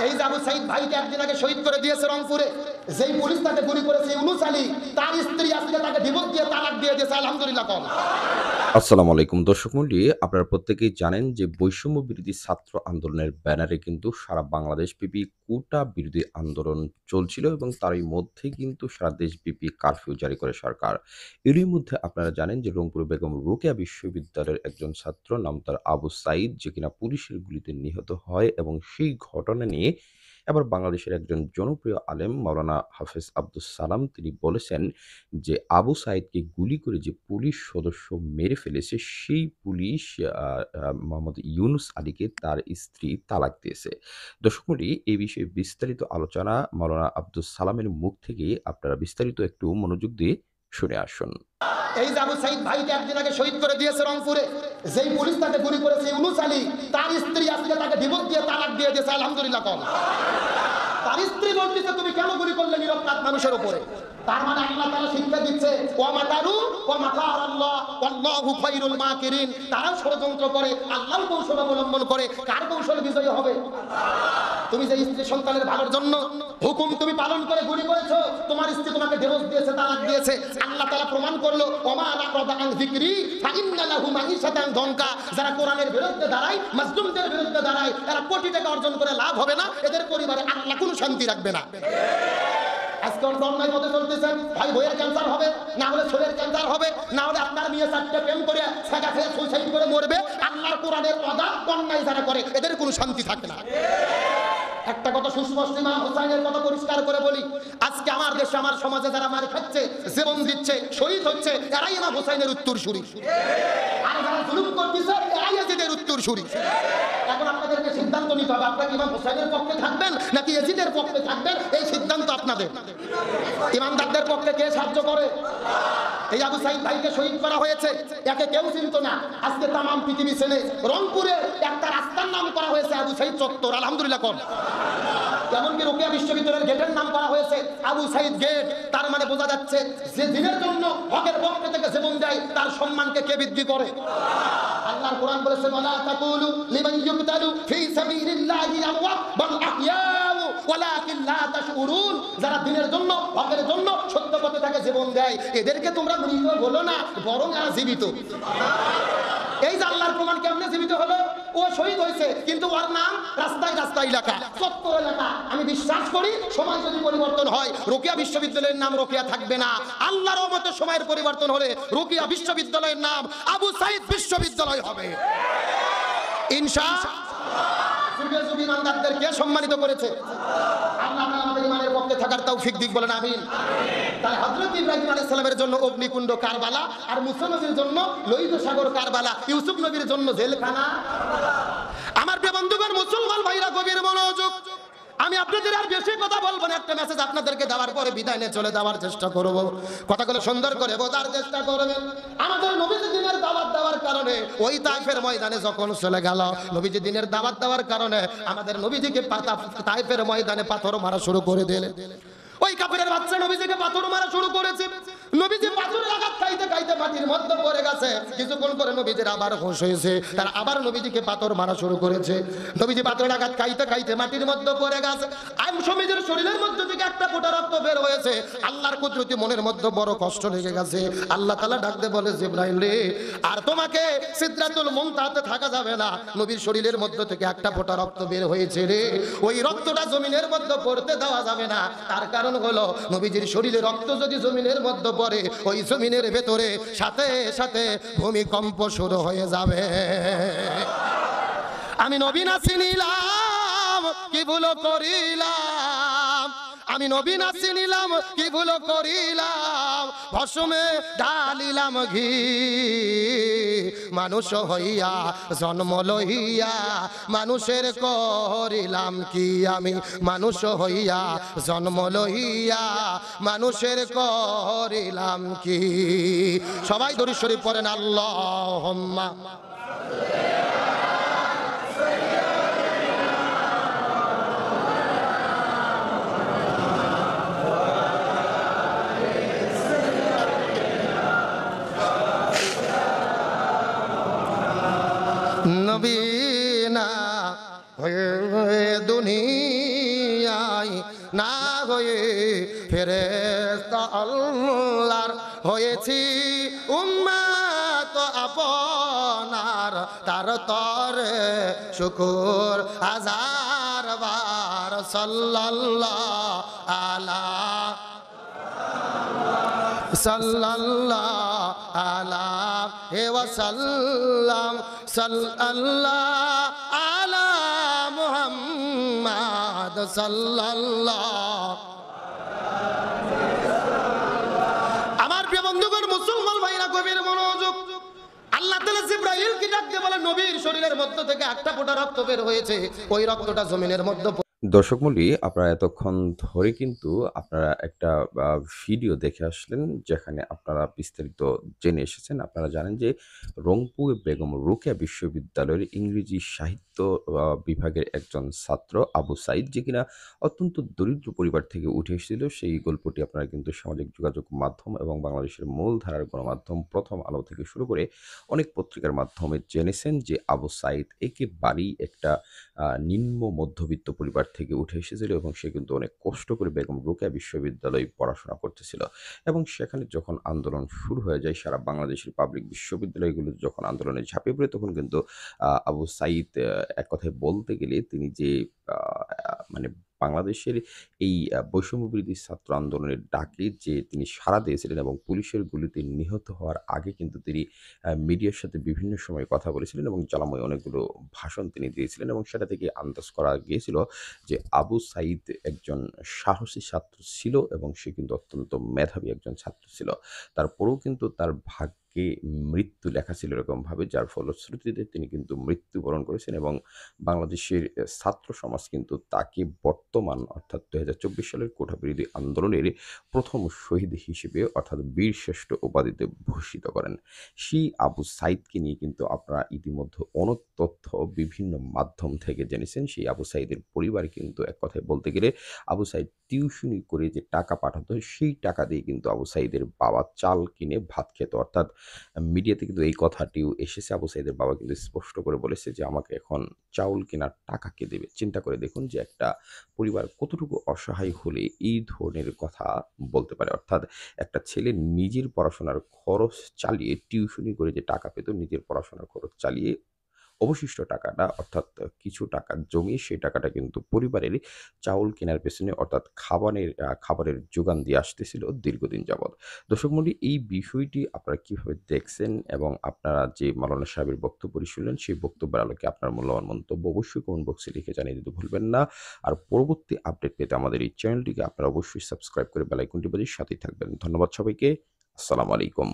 এই যে আবু সাইদ ভাইকে একদিন আগে শহীদ করে দিয়েছে রংপুরে, যেই পুলিশ তাকে গুলি করেছে ইউনুস আলী, তার স্ত্রী আজকে তাকে ডিভোর্স দিয়ে তালাক দিয়ে দিয়েছে। আলহামদুলিল্লাহ। কম। আসসালামু আলাইকুম দর্শক মণ্ডলী, আপনারা প্রত্যেকেই জানেন যে বৈষম্য বিরোধী ছাত্র আন্দোলনের ব্যানারে কিন্তু সারা বাংলাদেশব্যাপী কোটা বিরোধী আন্দোলন চলছিল এবং তারই মধ্যে কিন্তু সারা দেশব্যাপী কারফিউ জারি করে সরকার। এরই মধ্যে আপনারা জানেন যে রংপুর বেগম রোকেয়া বিশ্ববিদ্যালয়ের একজন ছাত্র, নাম তার আবু সাইদ, যে কিনা পুলিশের গুলিতে নিহত হয় এবং সেই ঘটনা নিয়ে এবার বাংলাদেশের একজন জনপ্রিয় আলেম মাওলানা হাফেজ আব্দুস সালাম তিনি বলেছেন যে আবু সাইদকে গুলি করে যে পুলিশ সদস্য মেরে ফেলেছে সেই পুলিশ মোহাম্মদ ইউনুস আলীকে তার স্ত্রী তালাক দিয়েছে। দর্শক মণ্ডলী, এই বিষয়ে বিস্তারিত আলোচনা মাওলানা আব্দুস সালামের মুখ থেকে আপনারা বিস্তারিত একটু মনোযোগ দিয়ে শুনে আসুন। এই যে আবু সাইদ ভাইকে একদিন আগে শহীদ করে দিয়েছে রংপুরে, যেই পুলিশ তাকে গুলি করেছে ইউনুস আলী, তার স্ত্রী আজকে তাকে ডিভোর্স দিয়ে তালাক দিয়ে দিয়েছে। আলহামদুলিল্লাহ। কম। তার স্ত্রী বলতেছে তুমি কেন গুলি করলে নিরপরাধ মানুষের উপরে? তার মানে আল্লাহ তাআলা শিক্ষা দিচ্ছে ওয়া মাকারু ওয়া মাকার আল্লাহ ওয়াল্লাহু খায়রুল মাকিরিন। তারা ষড়যন্ত্র করে, আল্লাহর কৌশল অবলম্বন করে। কার কৌশল বিজয়ী হবে? তুমি যে স্ত্রী সন্তানের ভালোর জন্য হুকুম তুমি পালন করে গুলি করেছো, তোমার স্ত্রী তোমাকে ডিভোর্স দিয়েছে, তালাক দিয়েছে। আল্লাহ তাআলা প্রমাণ করলো ওমা আরাদা আন যিকরি ফাইন্না লাহু মাঈশাতান দনকা। যারা কোরআনের বিরুদ্ধে দাঁড়ায়, মাজলুমদের বিরুদ্ধে দাঁড়ায়, এরা কোটি টাকা অর্জন করে লাভ হবে না, এদের পরিবারে আল্লাহ কোনো শান্তি রাখবে না। আজকে অন্যায় পথে চলতেছেন, ভাই বইয়ের ক্যান্সার হবে, না হলে ছেলের ক্যান্সার হবে, না হলে আপনার মেয়ে চারটে প্রেম করে ছেঁকা খেয়ে সুইসাইড করে মরবে। আল্লাহর কোরআনের ওয়াদা অন্যায় যারা করে এদের কোনো শান্তি থাকে না। একটা কথা সুস্পষ্ট, ইমাম হুসাইনের কথা পরিষ্কার করে বলি, আজকে আমার দেশে আমার সমাজে যারা মার খাচ্ছে, জীবন দিচ্ছে, শহীদ হচ্ছে, এরাই ইমাম হুসাইনের উত্তরসূরি। আর যারা জুলুম করতেছে এরাই ইয়াজিদের উত্তরসূরি। এখন আপনাদেরকে সিদ্ধান্ত নিতে হবে, আপনারা ইমাম হুসাইনের পক্ষে থাকবেন নাকি ইয়াজিদের পক্ষে থাকবেন, এই সিদ্ধান্ত আপনাদের। ইমানদারদের পক্ষে কে সাহায্য করে? এই আবু সাইদ ভাইকে শহীদ করা হয়েছে, একে কেউ চিনত না। আজকে তামাম পৃথিবী চেনে। রংপুরে একটা রাস্তার নাম করা হয়েছে আবু সাইদ চত্বর। আলহামদুলিল্লাহ। কোন এমনকি রোকেয়া বিশ্ববিদ্যালয়ের গেটের নাম করা হয়েছে আবু সাইদ গেট। তার মানে বোঝা যাচ্ছে যে দিনের জন্য হকের পক্ষে থেকে জীবন দেয় তার সম্মানকে কে বৃদ্ধি করে? আল্লাহর কোরআন বলেছে ওয়ালা তাকুলু লিমান ইউকতালু ফি সাবিলিল্লাহি আমওয়াত বাল আহইয়াউ ওয়ালাকিন লা তাশউরুন। যারা দিনের জন্য হকের জন্য সত্য পথে থেকে জীবন দেয় এদেরকে তোমরা মৃত বলো না, বরং এরা জীবিত। এই যে আল্লাহর প্রমাণ কেমনে জীবিত হলো? ও শহীদ হয়েছে কিন্তু ওর নাম রাস্তায় রাস্তায় লেখা, চত্বর এলাকা। আমি বিশ্বাস করি সময় যদি পরিবর্তন হয় রোকেয়া বিশ্ববিদ্যালয়ের নাম রোকেয়া থাকবে না। আল্লাহর রহমতে সময়ের পরিবর্তন হলে রোকেয়া বিশ্ববিদ্যালয়ের নাম আবু সাইদ বিশ্ববিদ্যালয় হবে ইনশাআল্লাহ। যুগে যুগে ইমানদারদেরকে সম্মানিত করেছে আল্লাহ। আমাদের ইমানের পক্ষে থাকার তৌফিক দিক, বলেন আমিন। তাই হযরত ইব্রাহিম আলাইহিস সালামের জন্য অগ্নিকুণ্ড কারবালা, আর মুসা নবীর জন্য লোহিত সাগর কারবালা, ইউসুফ নবীর জন্য জেলখানা। আমার প্রিয় বন্ধুগণ, মুসলমান ভাইরা গভীর মনোযোগ। আমি আপনাদের আর বেশি কথা বলবো না, একটা মেসেজ আপনাদেরকে দেওয়ার পরে বিদায় নিয়ে চলে যাওয়ার চেষ্টা করব। কথাগুলো সুন্দর করে বোঝার চেষ্টা করবেন। আমাদের নবীজি দিনের দাওয়াত দেওয়ার কারণে ওই তাইফের ময়দানে যখন চলে গেল, নবীজি দিনের দাওয়াত দেওয়ার কারণে আমাদের নবীজিকে তাইফের ময়দানে পাথর মারা শুরু করে দিলেন। ওই কাফিরের বাচ্চা নবীজিকে পাথর মারা শুরু করেছে। নবীজি পাথরের আঘাত খাইতে খাইতে মাটির মধ্যে পড়ে গেছে। কিছুক্ষণ পরে নবীজির আবার হুঁশ হয়েছে, তার আবার নবীজিকে পাথর মারা শুরু করেছে। নবীজি পাথরের আঘাত খাইতে খাইতে মাটির মধ্যে পড়ে গেছে। নবীজির শরীরের মধ্যে থেকে একটা ফোঁটা রক্ত বের হয়েছে। আল্লাহর কুদরতি মনের মধ্যে বড় কষ্ট লেগে গেছে। আল্লাহ তাআলা ডাক দিয়ে বলে, জিবরাইল রে, আর তোমাকে সিদরাতুল মুনতাহাতে থাকা যাবে না। নবীর শরীরের মধ্যে থেকে একটা ফোঁটা রক্ত বের হয়েছে রে, ওই রক্তটা জমিনের মধ্যে পড়তে দেওয়া যাবে না। তার কারণ হলো নবীজির শরীরে রক্ত যদি জমিনের মধ্যে পড়ে, ওই জমিনের ভেতরে সাথে সাথে ভূমিকম্প শুরু হয়ে যাবে। আমি নবী না চিনিলাম কি ভুল করিলাম, আমি নবী না চিনিলাম কি ভুল করিলাম, ভস্মে ঢালিলাম ঘি, মানুষ হইয়া জন্ম লইয়া মানুষের করিলাম কি, আমি মানুষ হইয়া জন্ম লইয়া মানুষের করিলাম কি। সবাই দরুদ শরীফ পড়েন আল্লাহুম্মা। নবী না হয়ে দুনিয়া হয়ে ফেরেশতা আল্লাহর হয়েছি উম্মত আপনার, তার তরে শুকুর হাজার বার সাল্লাল্লাহু আলা সাল্লাল্লাহু আলাইহি ওয়াসাল্লাম সাল্লাল্লাহু আলা মুহাম্মদ সাল্লাল্লাহু। আমার প্রিয় বন্ধুগণ, মুসলমান ভাইরা গভীর মনোযোগ। আল্লাহ তাআলা জিবরাইলকে ডাক দিয়ে বলে, নবীর শরীরের মধ্য থেকে একটা ফোঁটা রক্ত বের হয়েছে, ওই রক্তটা জমিনের মধ্যে দর্শক মণ্ডলী, আপনারা এতক্ষণ ধরে কিন্তু আপনারা একটা ভিডিও দেখে আসলেন, যেখানে আপনারা বিস্তারিত জেনে এসেছেন। আপনারা জানেন যে রংপুর বেগম রোকেয়া বিশ্ববিদ্যালয়ের ইংরেজি সাহিত্য বিভাগের একজন ছাত্র আবু সাইদ, যে কিনা অত্যন্ত দরিদ্র পরিবার থেকে উঠে এসেছিল। সেই গল্পটি আপনারা কিন্তু সামাজিক যোগাযোগ মাধ্যম এবং বাংলাদেশের মূলধারার গণমাধ্যম প্রথম আলো থেকে শুরু করে অনেক পত্রিকার মাধ্যমে জেনেছেন যে আবু সাইদ একেবারেই একটা নিম্ন মধ্যবিত্ত পরিবার থেকে উঠে এসেছিল এবং সে কিন্তু অনেক কষ্ট করে বেগম রোকেয়া বিশ্ববিদ্যালয়ে পড়াশোনা করতেছিল। এবং সেখানে যখন আন্দোলন শুরু হয়ে যায়, সারা বাংলাদেশের পাবলিক বিশ্ববিদ্যালয়গুলো যখন আন্দোলনে ঝাঁপিয়ে পড়ে, তখন কিন্তু আবু সাইদ এক কথায় বলতে গেলে তিনি যে মানে বাংলাদেশের এই বৈষম্যবিরোধী ছাত্র আন্দোলনের ডাকে যে তিনি সাড়া দিয়েছিলেন এবং পুলিশের গুলিতে নিহত হওয়ার আগে কিন্তু তিনি মিডিয়ার সাথে বিভিন্ন সময় কথা বলেছিলেন এবং জ্বালাময় অনেকগুলো ভাষণ তিনি দিয়েছিলেন। এবং সেটা থেকে আন্দাজ করা গিয়েছিল যে আবু সাইদ একজন সাহসী ছাত্র ছিল এবং সে কিন্তু অত্যন্ত মেধাবী একজন ছাত্র ছিল। তারপরেও কিন্তু তার ভাগ্যে মৃত্যু লেখা ছিল এরকমভাবে, যার ফলশ্রুতিতে তিনি কিন্তু মৃত্যুবরণ করেছেন এবং বাংলাদেশের ছাত্র সমাজ কিন্তু তাকে বর্তমান অর্থাৎ 2024 সালের কোটা বিরোধী আন্দোলনের প্রথম শহীদ হিসেবে অর্থাৎ বীরশ্রেষ্ঠ উপাধিতে ভূষিত করেন। সেই আবু সাইদকে নিয়ে কিন্তু আপনারা ইতিমধ্যে অনেক তথ্য বিভিন্ন মাধ্যম থেকে জেনেছেন। সেই আবু সাইদের পরিবার কিন্তু এক কথায় বলতে গেলে আবু সাইদ টিউশনি করে যে টাকা পাঠাতো, সেই টাকা দিয়ে কিন্তু আবু সাইদের বাবা চাল কিনে ভাত খেত। অর্থাৎ মিডিয়াতে কিন্তু এই কথাটিও এসেছে। আবু সাইদের বাবা কিন্তু স্পষ্ট করে বলেছে যে আমাকে এখন চাউল কেনার টাকা কে দেবে। চিন্তা করে দেখুন যে একটা পরিবার কতটুকু অসহায় হলে এই ধরনের কথা বলতে পারে। অর্থাৎ একটা ছেলে নিজের পড়াশোনার খরচ চালিয়ে টিউশনি করে যে টাকা পেত, নিজের পড়াশোনার খরচ চালিয়ে অবশিষ্ট টাকাটা অর্থাৎ কিছু টাকা জমিয়ে সেই টাকাটা কিন্তু পরিবারের চাউল কেনার পেছনে অর্থাৎ খাবারের যোগান দিয়ে আসতেছিল দীর্ঘদিন যাবৎ। দর্শক মণ্ডলী, এই বিষয়টি আপনারা কিভাবে দেখছেন এবং আপনারা যে মাওলানা সাহেবের বক্তব্যটি শুনলেন, সেই বক্তব্যের আলোকে আপনার মূল্যবান মন্তব্য অবশ্যই কমেন্ট বক্সে লিখে জানিয়ে দিতে ভুলবেন না। আর পরবর্তী আপডেট পেতে আমাদের এই চ্যানেলটিকে আপনারা অবশ্যই সাবস্ক্রাইব করে বেল আইকনটি বাজিয়ে সাথেই থাকবেন। ধন্যবাদ সবাইকে। আসসালামু আলাইকুম।